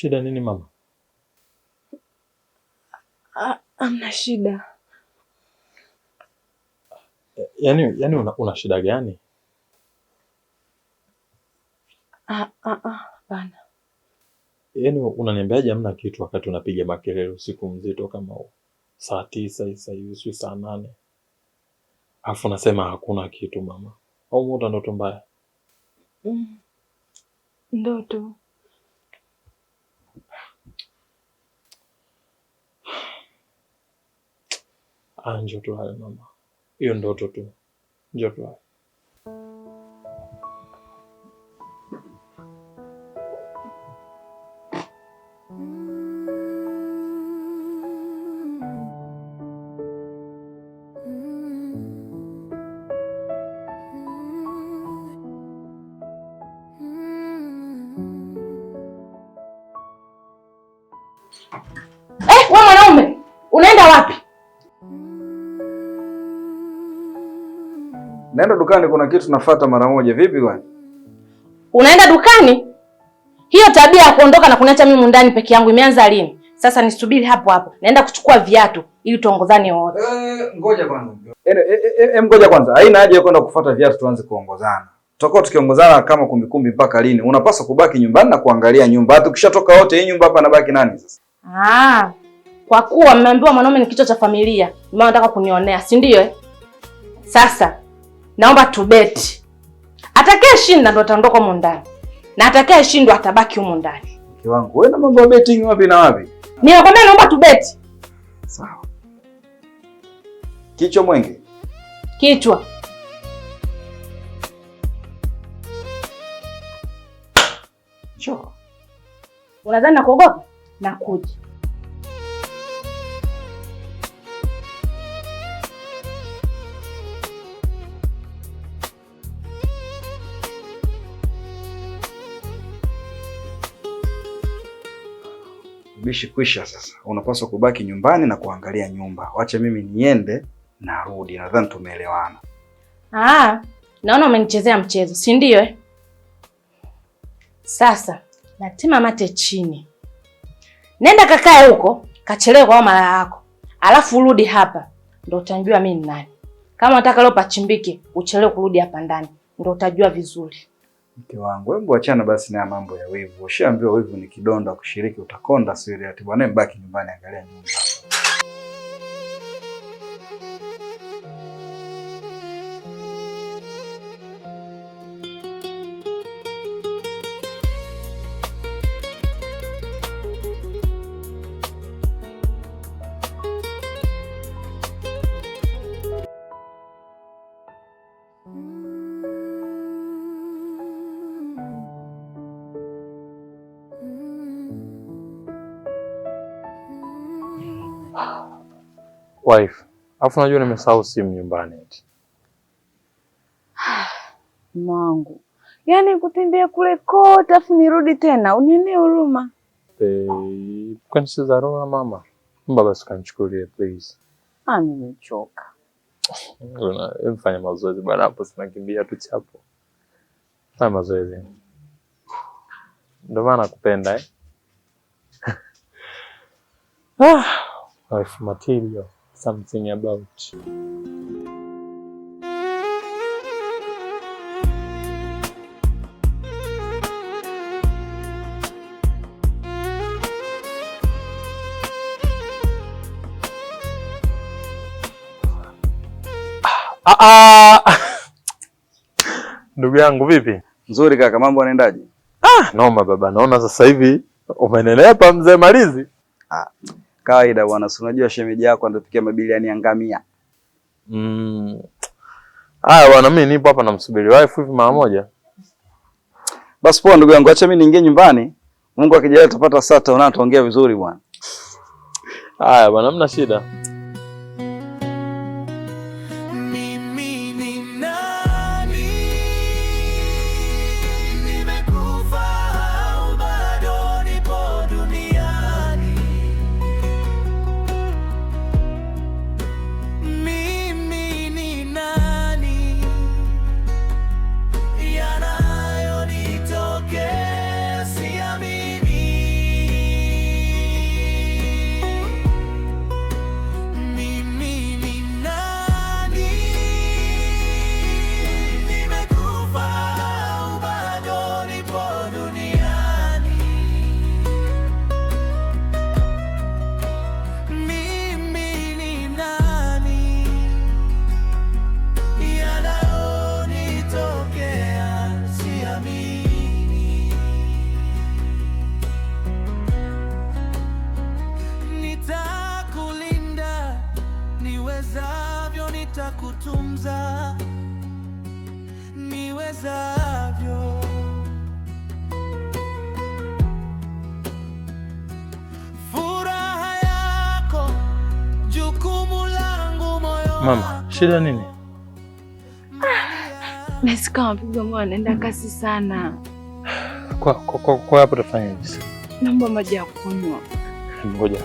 Shida nini mama? Hamna shida. Yaani una shida gani? Hapana. Yaani unaniambiaje hamna kitu wakati unapiga makelele usiku mzito kama huu? Saa 9 sasa hivi, saa 8. Alafu nasema hakuna kitu mama. Au muda ndoto mbaya? Ndoto. Njoo tulale mama. Hiyo ndoto tu. Njoo tulale. Wewe mwanaume, unaenda wapi? Naenda dukani, kuna kitu nafuata mara moja. Vipi kwani? Unaenda dukani? Hiyo tabia ya kuondoka na kuniacha mimi ndani peke yangu imeanza lini? Sasa nisubiri hapo hapo. Naenda kuchukua viatu ili tuongozane wote. Ngoja kwanza. Ngoja kwanza. Haina haja ya kwenda kufuata viatu tuanze kuongozana. Tutakuwa tukiongozana kama kumbikumbi mpaka lini? Unapaswa kubaki nyumbani na kuangalia nyumba. Hata ukishatoka wote hii nyumba hapa nabaki nani sasa? Kwa kuwa mmeambiwa mwanaume ni kichwa cha familia, mama nataka kunionea, si ndio Sasa naomba tubeti. Atakayeshinda ndo ataondoka huko ndani. Na atakayeshindwa atabaki huko ndani. Mke wangu, wewe na mambo ya betting wapi na wapi? Ninakwambia naomba tubeti. Sawa. Kichwa mwenge. Kichwa. Cho. Unadhani nakuogopa? Nakuja. Bishi kwisha sasa. Unapaswa kubaki nyumbani na kuangalia nyumba. Wacha mimi niende na rudi. Nadhani tumeelewana. Naona umenichezea mchezo, si ndio Sasa natima mate chini. Nenda kakae huko, kachelewe kwa mara yako. Alafu urudi hapa, ndio utajua mimi ni nani. Kama unataka leo pachimbike, uchelewe kurudi hapa ndani, ndio utajua vizuri. Mke wangu, hebu achana basi na mambo ya wivu. Ushaambiwa wivu ni kidonda, kushiriki utakonda, siri ati bwana mbaki nyumbani angalia nyumba. Wife, afu najua nimesahau simu nyumbani eti. Mwangu. Yaani kutembea kule kote afu nirudi tena, unionee huruma. Kwani si dharura mama? Mbona basi kanichukulie please. Nimechoka. Mfanya mazoezi bwana, hapo sinakimbia tu chapo. Fanya mazoezi. Ndio maana nakupenda wife material. Something about. Ndugu yangu vipi? Nzuri kaka, mambo yanaendaje? Noma baba, naona sasa hivi umenenepa mzee malizi. Kawaida bwana, si unajua shemeji yako anatupikia mabilioni ya ngamia. Bwana, mimi nipo hapa namsubiri wife hivi mara moja. Basi poa ndugu yangu, acha mimi niingie nyumbani. Mungu akijalia tutapata saa taona tuongea vizuri bwana. Bwana, hamna shida. niwezavyo nitakutunza, niwezavyo. Furaha yako jukumu langu moyo. Mama, shida nini? Nahisi kama mapigo moyo yanaenda kasi sana. Kwa hapo tafanya nini? Naomba maji ya kunywa. Ngoja.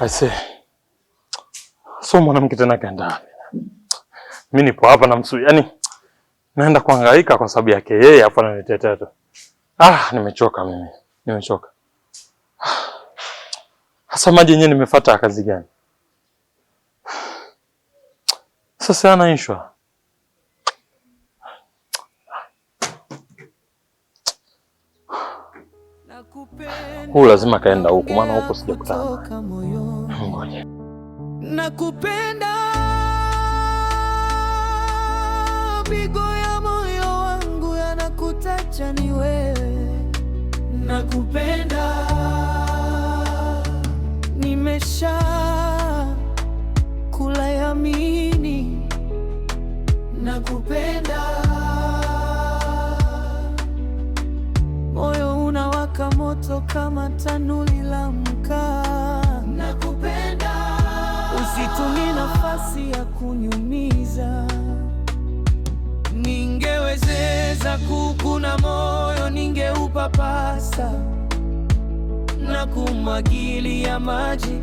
Aise. So mwanamke tena kaenda. Mimi nipo hapa na msui. Yaani naenda kuhangaika kwa sababu yake yeye hapo ananitetea tu. Nimechoka mimi. Nimechoka. Hasa maji yenyewe nimefuata kazi gani? Sasa anaishwa. Lazima kaenda huku, maana huko sijakutana. Ngoja. Nakupenda, pigo ya moyo wangu yanakutacha ni wewe. Nakupenda, nimesha kula yamini. Nakupenda, moyo unawaka moto kama tanuli la mkaa. Nakupenda, usitumie nafasi ya kunyumiza. Ningewezeza kukuna moyo, ningeupapasa na kumwagilia maji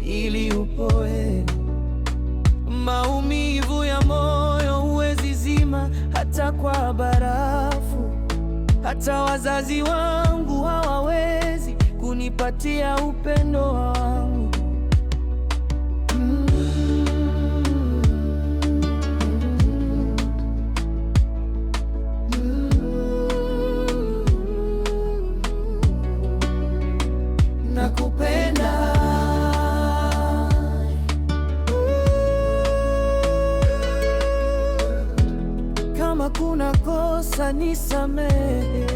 ili upoe. Maumivu ya moyo huwezi zima hata kwa barafu. Hata wazazi wangu hawawezi kunipatia upendo wangu. Nakupenda, kama kuna kosa nisamehe.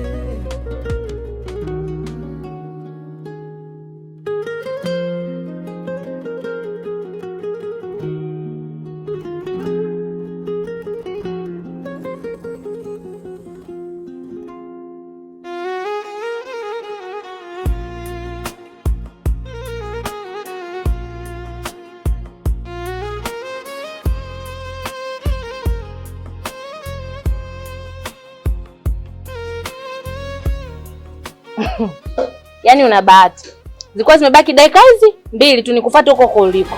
Yaani una bahati. Zilikuwa zimebaki dakika hizi 2 tu nikufuate huko uliko.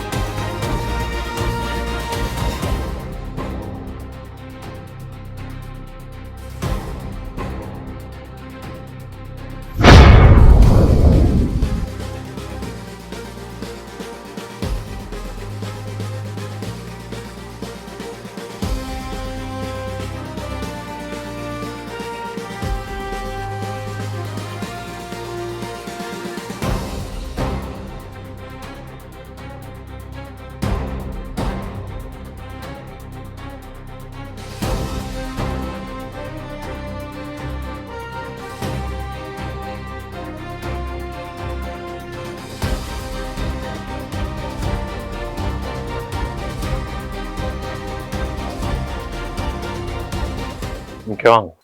Mke wangu.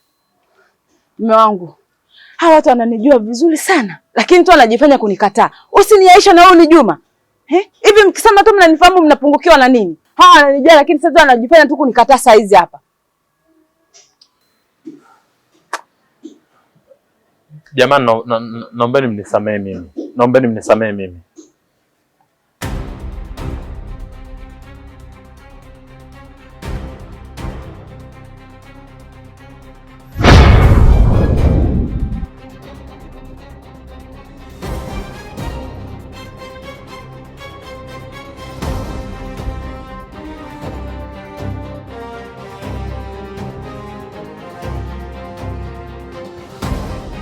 Mume wangu. Hawa watu wananijua vizuri sana, lakini tu wanajifanya kunikataa. Usiniaisha na wewe ni Juma. Hivi mkisema tu mnanifahamu mnapungukiwa na nini? Hawa wananijua lakini sasa wanajifanya tu kunikataa saa hizi hapa. Jamani, naombeni mnisamehe mimi. Naombeni mnisamehe mimi.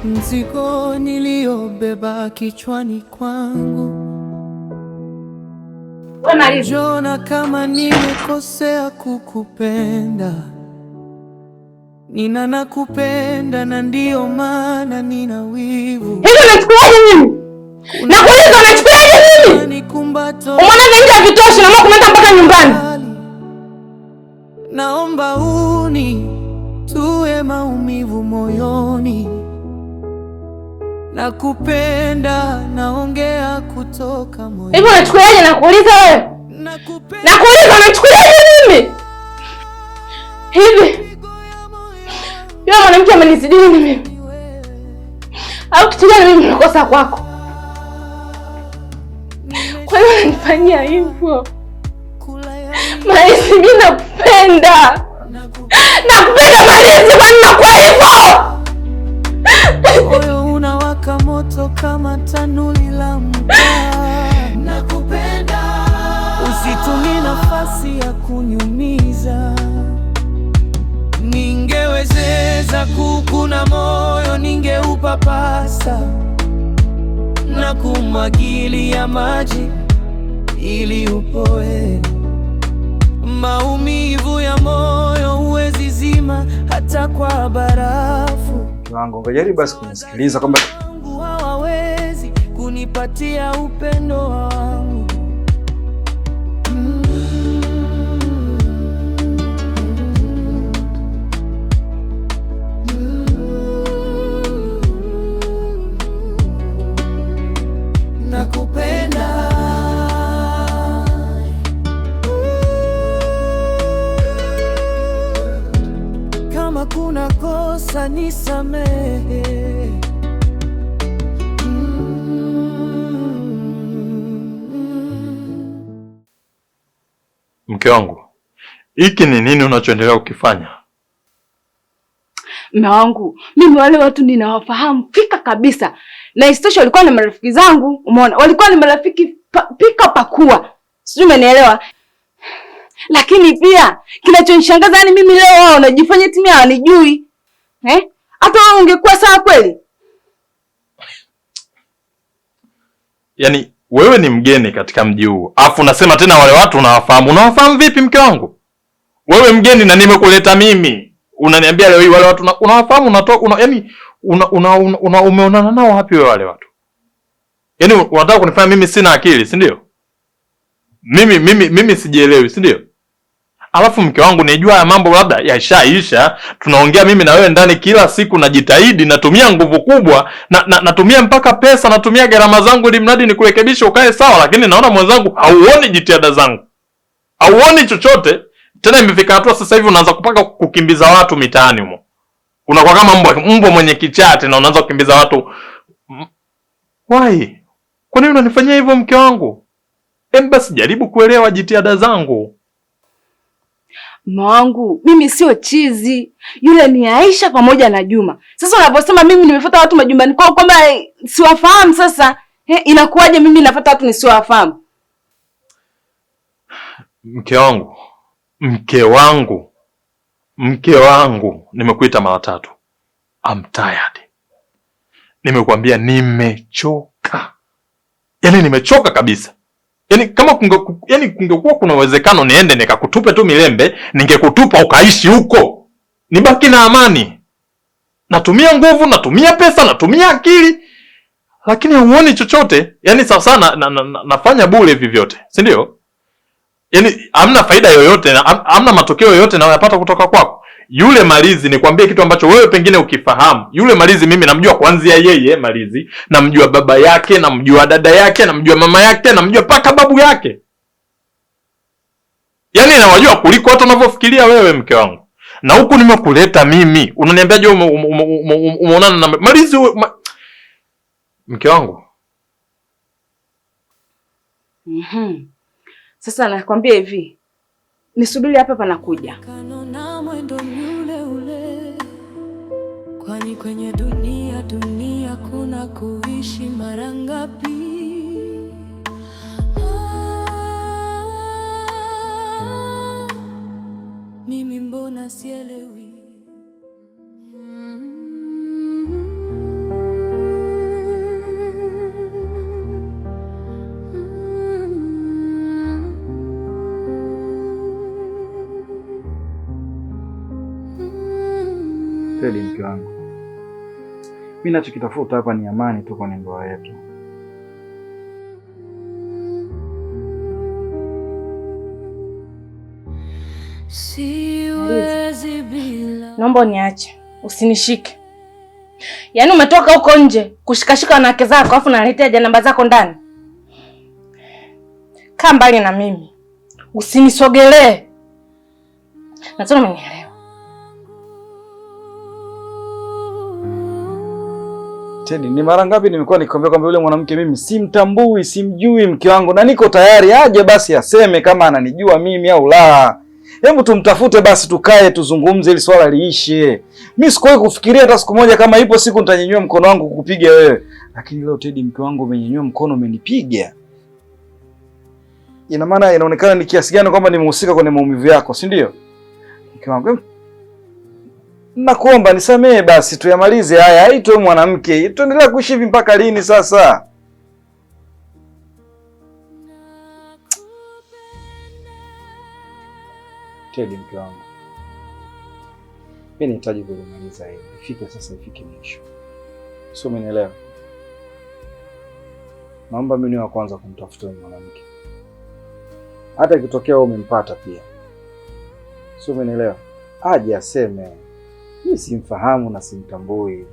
Mzigo niliobeba kichwani kwangu, jona kama nimekosea kukupenda. Nina nakupenda na ndio maana nina wivu. Hivi unachukuliaje mimi? Nakuuliza unachukuliaje mimi? Umeona nje ya vitoshi na kumenda mpaka nyumbani. Naomba tuwe maumivu moyoni. Nakupenda, naongea kutoka moyoni. Hivi unachukuliaje nakuuliza wewe? Nakuuliza unachukuliaje mimi? Hivi yule mwanamke amenizidi mimi. Au kitu gani mimi nakosa kwako? Kwa nini unanifanyia hivyo? Malezi, mimi nakupenda. Nakupenda Malezi, kwa nini unakuwa hivyo? Moyo unawaka moto kama tanuli la mkaa. Nakupenda. Usitumie nafasi ya kunyumiza. Ningewezeza kukuna moyo, ningeupapasa na kumwagilia maji ili upoe. Maumivu ya moyo huwezi zima hata kwa barafu. Wangu ngojeni basi kunisikiliza kwamba hawawezi kunipatia upendo wangu. Nakupenda. Kama kuna kosa nisamehe. Mke wangu, hiki ni nini unachoendelea ukifanya? Mume wangu, mimi wale watu ninawafahamu fika kabisa. Na isitoshe walikuwa ni marafiki zangu, umeona? Walikuwa ni marafiki pika pakua. Sijui umenielewa? Lakini pia kinachonishangaza yani mimi leo wao najifanya timu hawanijui. Hata wewe ungekuwa sawa kweli? Yaani wewe ni mgeni katika mji huu. Alafu unasema tena wale watu unawafahamu. Unawafahamu vipi mke wangu? Wewe mgeni na nimekuleta mimi. Unaniambia leo hii wale watu unawafahamu, yaani umeonana nao wapi wewe wale watu? Yaani unataka kunifanya mimi sina akili, si ndio? Mimi sijielewi, si ndio? Alafu mke wangu, nijua ya mambo labda yashaisha, tunaongea mimi na wewe ndani kila siku, najitahidi, natumia nguvu kubwa, natumia mpaka pesa, natumia gharama zangu ili mradi nikurekebishe ukae sawa, lakini naona mwenzangu hauoni jitihada zangu. Hauoni chochote. Tena imefika hatua sasa hivi unaanza kupaka kukimbiza watu mitaani humo. Unakuwa kama mbwa mwenye kichati na unaanza kukimbiza watu. Why? Kwa nini unanifanyia hivyo mke wangu? Basi jaribu kuelewa jitihada zangu. Mume wangu, mimi sio chizi. Yule ni Aisha pamoja na Juma. Sasa unaposema mimi nimefuata watu majumbani kwao kwamba siwafahamu sasa, inakuwaje mimi nafuata watu nisiwafahamu? Mke wangu, nimekuita mara 3. I'm tired. Nimekuambia nimechoka. Yaani nimechoka kabisa. Yaani kama kungekuwa kuna uwezekano niende nikakutupe tu Milembe, ningekutupa ukaishi huko. Nibaki na amani. Natumia nguvu, natumia pesa, natumia akili. Lakini huoni chochote. Yaani sawa sana nafanya bure hivi vyote, si ndio? Yaani hamna faida yoyote, hamna matokeo yoyote nayopata kutoka kwako. Yule Malizi, nikwambie kitu ambacho wewe pengine ukifahamu. Yule Malizi mimi namjua kuanzia yeye Malizi, namjua baba yake, namjua dada yake, namjua mama yake, namjua paka babu yake. Yaani nawajua kuliko hata unavyofikiria wewe mke wangu. Na huku nimekuleta mimi. Unaniambia je umeonana na Malizi? Mke wangu. Sasa nakwambia hivi, nisubiri hapa panakuja. Kanona mwendo ule ule, kwani kwenye dunia kuna kuishi mara ngapi? Mimi mbona sielewi? Teddy, mke wangu, mimi nachokitafuta hapa ni amani tu kwenye ndoa yetu. Siwezi bila. Naomba uniache, usinishike. Yaani umetoka huko nje kushikashika wanawake zako afu unaletea janamba zako ndani. Kaa mbali na mimi. Usinisogelee. Nataka umenielewa. Teddy, ni mara ngapi nimekuwa nikwambia kwamba yule mwanamke mimi simtambui, simjui mke wangu, na niko tayari aje basi aseme kama ananijua mimi au la. Hebu tumtafute basi, tukae tuzungumze ili swala liishe. Mimi sikuwahi kufikiria hata siku moja kama ipo siku nitanyanyua mkono wangu kukupiga wewe. Lakini leo Teddy, mke wangu, umenyanyua mkono umenipiga. Ina maana inaonekana ni kiasi gani kwamba nimehusika kwenye maumivu yako, si ndio? Mke wangu, nakuomba nisamehe basi, tuyamalize haya. Haitwe mwanamke, tuendelea kuishi hivi mpaka lini sasa? Teddy, mke wangu, mimi nahitaji kulimaliza hili. Ifike sasa, ifike mwisho. Sio, umenielewa? Naomba mimi niwe wa kwanza kumtafuta mwanamke. Hata ikitokea wewe umempata pia. Sio, umenielewa? Aje aseme. Mimi simfahamu na simtambui.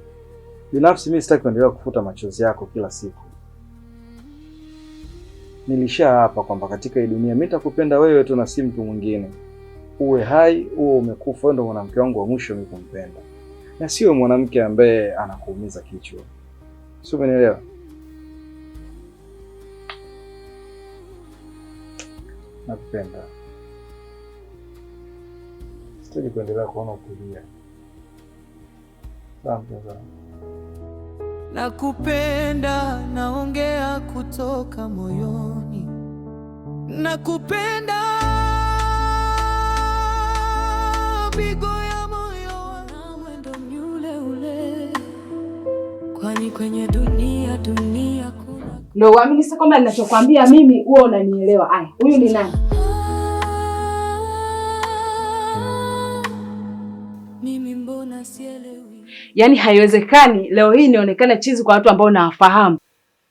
Binafsi mimi sitaki kuendelea kufuta machozi yako kila siku. Nilisha hapa kwamba katika hii dunia mimi nitakupenda wewe tu na si mtu mwingine. Uwe hai, uwe umekufa, ndio mwanamke wangu wa mwisho mimi kumpenda. Na sio mwanamke ambaye anakuumiza kichwa. Sio, umenielewa? Nakupenda. Sitaki kuendelea kuona ukulia. Nakupenda, naongea kutoka moyoni. Nakupenda, pigo ya moyo wangu mwendo ule ule, kwani kwenye dunia kuna. Ndio uamini sasa kwamba ninachokwambia mimi uwe unanielewa. Aya, huyu ni nani? Mimi mbona sielewi? Yaani haiwezekani leo hii nionekane chizi kwa watu ambao nawafahamu.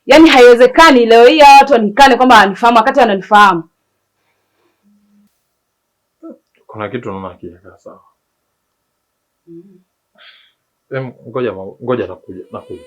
Yaani haiwezekani leo hii watu wanikane kwamba wanifahamu wakati wananifahamu. Kuna kitu naona hakijakaa sawa. Ngoja nakuja.